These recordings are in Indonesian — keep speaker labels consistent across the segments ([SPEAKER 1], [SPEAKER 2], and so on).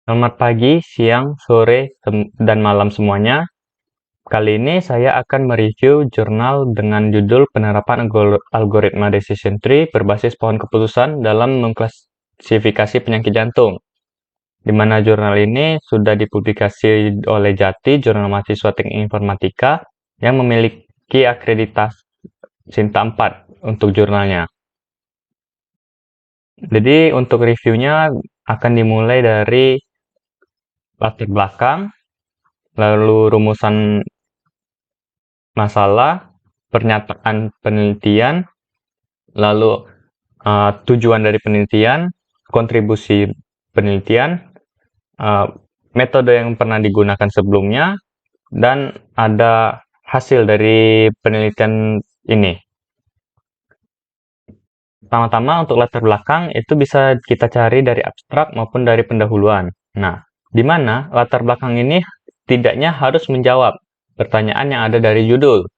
[SPEAKER 1] Selamat pagi, siang, sore, dan malam semuanya. Kali ini saya akan mereview jurnal dengan judul Penerapan Algoritma Decision Tree berbasis pohon keputusan dalam mengklasifikasi penyakit jantung, di mana jurnal ini sudah dipublikasi oleh Jati, Jurnal Mahasiswa Teknik Informatika, yang memiliki akreditasi Sinta 4 untuk jurnalnya. Jadi untuk reviewnya akan dimulai dari latar belakang, lalu rumusan masalah, pernyataan penelitian, lalu tujuan dari penelitian, kontribusi penelitian, uh, metode yang pernah digunakan sebelumnya, dan ada hasil dari penelitian ini. Pertama-tama untuk latar belakang itu bisa kita cari dari abstrak maupun dari pendahuluan. Nah, di mana latar belakang ini tidaknya harus menjawab pertanyaan yang ada dari judul.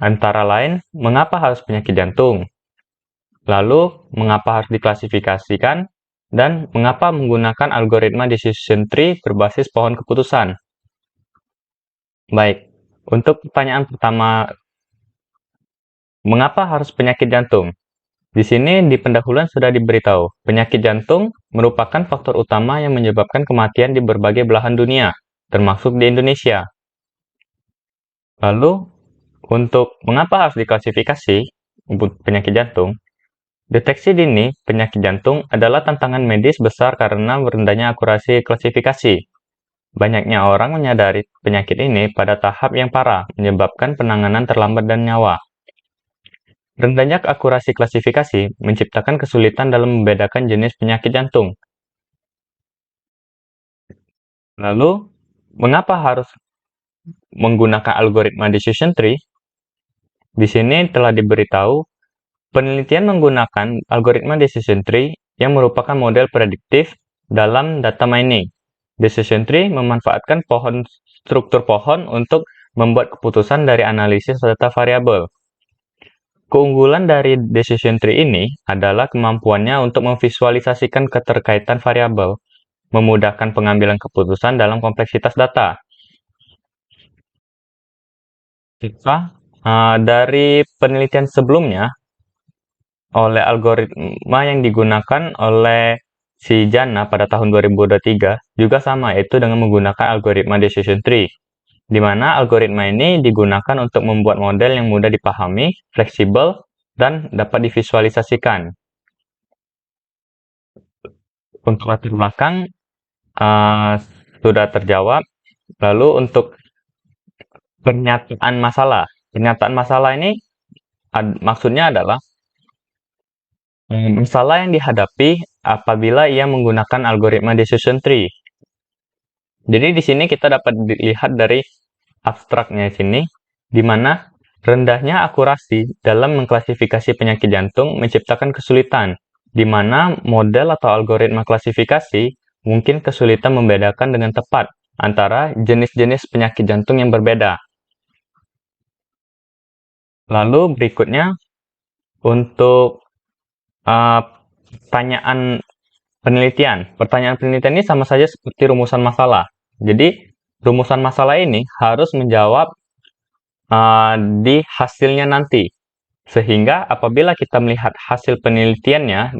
[SPEAKER 1] Antara lain, mengapa harus penyakit jantung? Lalu, mengapa harus diklasifikasikan? Dan mengapa menggunakan algoritma decision tree berbasis pohon keputusan? Baik, untuk pertanyaan pertama, mengapa harus penyakit jantung? Di sini di pendahuluan sudah diberitahu, penyakit jantung merupakan faktor utama yang menyebabkan kematian di berbagai belahan dunia, termasuk di Indonesia. Lalu, untuk mengapa harus diklasifikasi penyakit jantung? Deteksi dini penyakit jantung adalah tantangan medis besar karena rendahnya akurasi klasifikasi. Banyaknya orang menyadari penyakit ini pada tahap yang parah, menyebabkan penanganan terlambat dan nyawa. Rendahnya akurasi klasifikasi menciptakan kesulitan dalam membedakan jenis penyakit jantung. Lalu, mengapa harus menggunakan algoritma decision tree? Di sini telah diberitahu, penelitian menggunakan algoritma decision tree yang merupakan model prediktif dalam data mining. Decision tree memanfaatkan struktur pohon untuk membuat keputusan dari analisis data variabel. Keunggulan dari decision tree ini adalah kemampuannya untuk memvisualisasikan keterkaitan variabel, memudahkan pengambilan keputusan dalam kompleksitas data. Dari penelitian sebelumnya, oleh algoritma yang digunakan oleh si Jana pada tahun 2023 juga sama, yaitu dengan menggunakan algoritma decision tree, di mana algoritma ini digunakan untuk membuat model yang mudah dipahami, fleksibel, dan dapat divisualisasikan. Untuk latar belakang sudah terjawab. Lalu untuk pernyataan masalah ini maksudnya adalah masalah yang dihadapi apabila ia menggunakan algoritma decision tree. Jadi di sini kita dapat dilihat dari abstraknya sini, di mana rendahnya akurasi dalam mengklasifikasi penyakit jantung menciptakan kesulitan, di mana model atau algoritma klasifikasi mungkin kesulitan membedakan dengan tepat antara jenis-jenis penyakit jantung yang berbeda. Lalu berikutnya, untuk pertanyaan penelitian. Pertanyaan penelitian ini sama saja seperti rumusan masalah. Jadi, rumusan masalah ini harus menjawab di hasilnya nanti. Sehingga apabila kita melihat hasil penelitiannya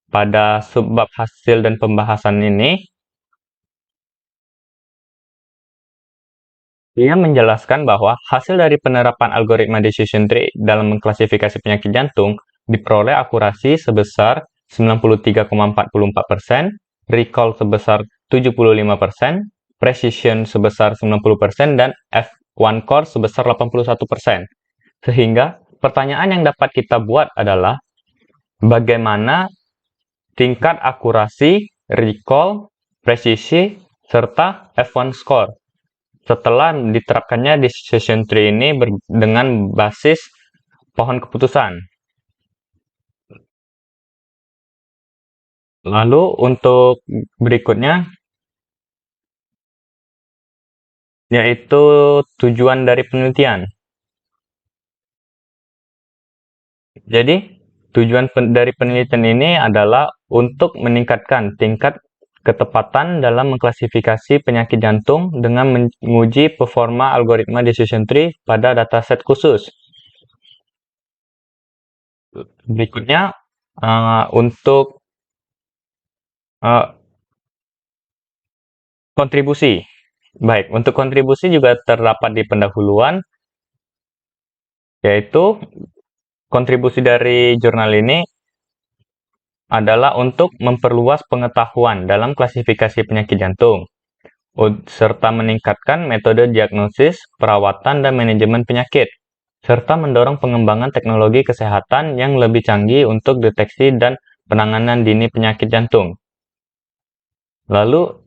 [SPEAKER 1] pada subbab hasil dan pembahasan ini, ia menjelaskan bahwa hasil dari penerapan algoritma decision tree dalam mengklasifikasi penyakit jantung diperoleh akurasi sebesar 93,44%, recall sebesar 75%, precision sebesar 90%, dan F1 core sebesar 81%. Sehingga pertanyaan yang dapat kita buat adalah bagaimana tingkat akurasi, recall, presisi, serta F1 score setelah diterapkannya decision tree ini dengan basis pohon keputusan. Lalu untuk berikutnya, yaitu tujuan dari penelitian. Jadi, tujuan dari penelitian ini adalah untuk meningkatkan tingkat ketepatan dalam mengklasifikasi penyakit jantung dengan menguji performa algoritma decision tree pada dataset khusus. Berikutnya, untuk kontribusi. Baik, untuk kontribusi juga terdapat di pendahuluan, yaitu kontribusi dari jurnal ini adalah untuk memperluas pengetahuan dalam klasifikasi penyakit jantung, serta meningkatkan metode diagnosis, perawatan, dan manajemen penyakit, serta mendorong pengembangan teknologi kesehatan yang lebih canggih untuk deteksi dan penanganan dini penyakit jantung. Lalu,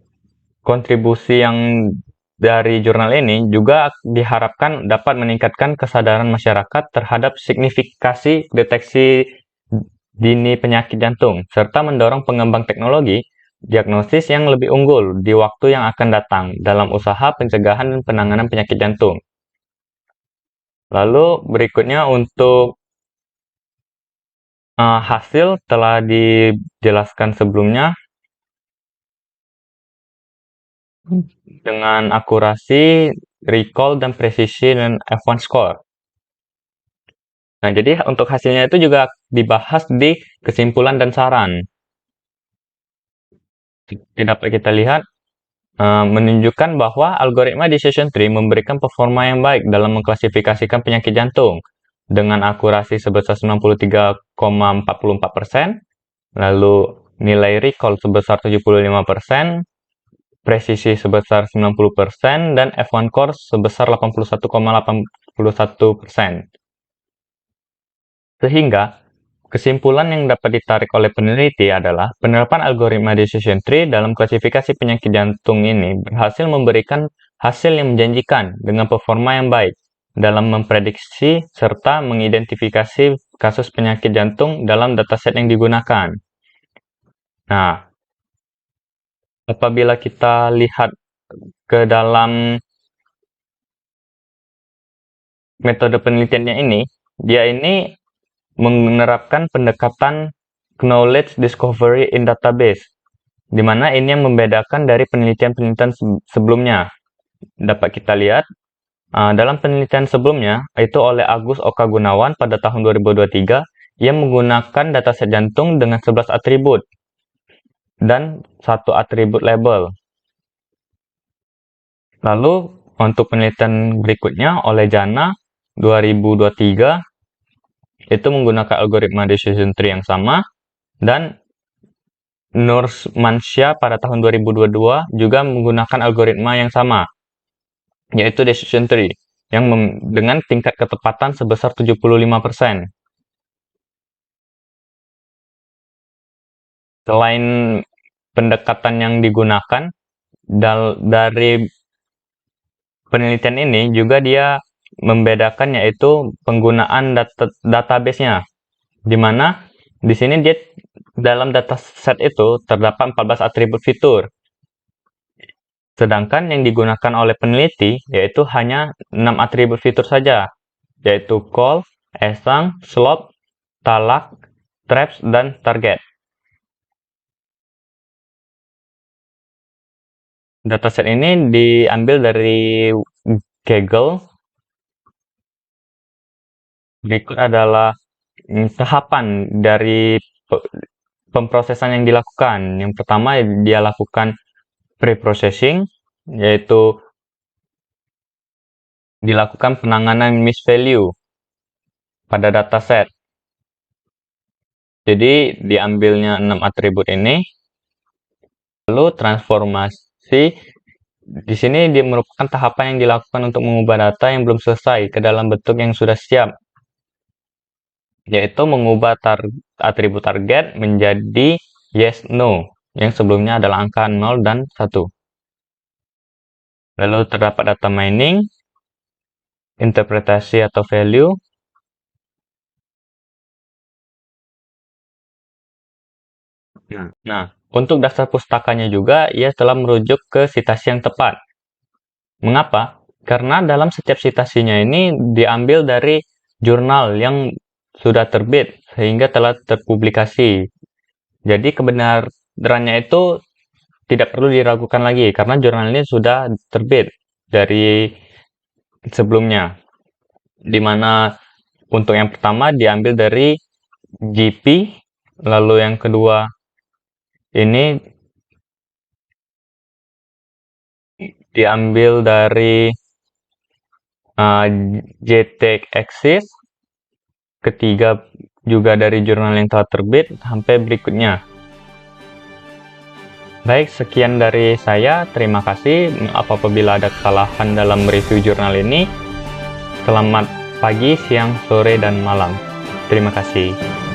[SPEAKER 1] kontribusi yang dari jurnal ini juga diharapkan dapat meningkatkan kesadaran masyarakat terhadap signifikasi deteksi dini penyakit jantung, serta mendorong pengembang teknologi diagnosis yang lebih unggul di waktu yang akan datang dalam usaha pencegahan dan penanganan penyakit jantung. Lalu berikutnya untuk hasil telah dijelaskan sebelumnya dengan akurasi, recall, dan presisi dan F1 score. Nah, jadi untuk hasilnya itu juga dibahas di kesimpulan dan saran. Dapat kita lihat menunjukkan bahwa algoritma decision tree memberikan performa yang baik dalam mengklasifikasikan penyakit jantung dengan akurasi sebesar 93,44%, lalu nilai recall sebesar 75%, presisi sebesar 90%, dan F1 score sebesar 81,81%. Sehingga, kesimpulan yang dapat ditarik oleh peneliti adalah penerapan algoritma decision tree dalam klasifikasi penyakit jantung ini berhasil memberikan hasil yang menjanjikan dengan performa yang baik dalam memprediksi serta mengidentifikasi kasus penyakit jantung dalam dataset yang digunakan. Nah, apabila kita lihat ke dalam metode penelitiannya ini, dia ini menerapkan pendekatan knowledge discovery in database, di mana ini yang membedakan dari penelitian-penelitian sebelumnya. Dapat kita lihat, dalam penelitian sebelumnya, itu oleh Agus Oka Gunawan pada tahun 2023, ia menggunakan dataset jantung dengan 11 atribut dan 1 atribut label. Lalu, untuk penelitian berikutnya oleh Jana 2023, itu menggunakan algoritma decision tree yang sama, dan Nursmansyah pada tahun 2022 juga menggunakan algoritma yang sama, yaitu decision tree, yang dengan tingkat ketepatan sebesar 75%. Selain pendekatan yang digunakan, dari penelitian ini juga dia membedakan yaitu penggunaan database-nya, di mana di sini dia dalam dataset itu terdapat 14 atribut fitur, sedangkan yang digunakan oleh peneliti yaitu hanya 6 atribut fitur saja, yaitu call, esang, slop, talak, traps, dan target. Dataset ini diambil dari Kaggle. Berikut adalah tahapan dari pemrosesan yang dilakukan. Yang pertama, dia lakukan pre-processing, yaitu dilakukan penanganan misvalue pada dataset. Jadi, diambilnya 6 atribut ini, lalu transformasi. Di sini dia merupakan tahapan yang dilakukan untuk mengubah data yang belum selesai ke dalam bentuk yang sudah siap, yaitu mengubah atribut target menjadi yes, no, yang sebelumnya adalah angka 0 dan 1. Lalu terdapat data mining, interpretasi atau value, nah, untuk dasar pustakanya juga, ia telah merujuk ke sitasi yang tepat. Mengapa? Karena dalam setiap sitasinya ini diambil dari jurnal yang sudah terbit, sehingga telah terpublikasi. Jadi kebenarannya itu tidak perlu diragukan lagi karena jurnal ini sudah terbit dari sebelumnya, di mana untuk yang pertama diambil dari GP, lalu yang kedua ini diambil dari JTAG Axis, ketiga juga dari jurnal yang telah terbit, sampai berikutnya. Baik, sekian dari saya. Terima kasih. Apabila ada kesalahan dalam review jurnal ini, selamat pagi, siang, sore, dan malam. Terima kasih.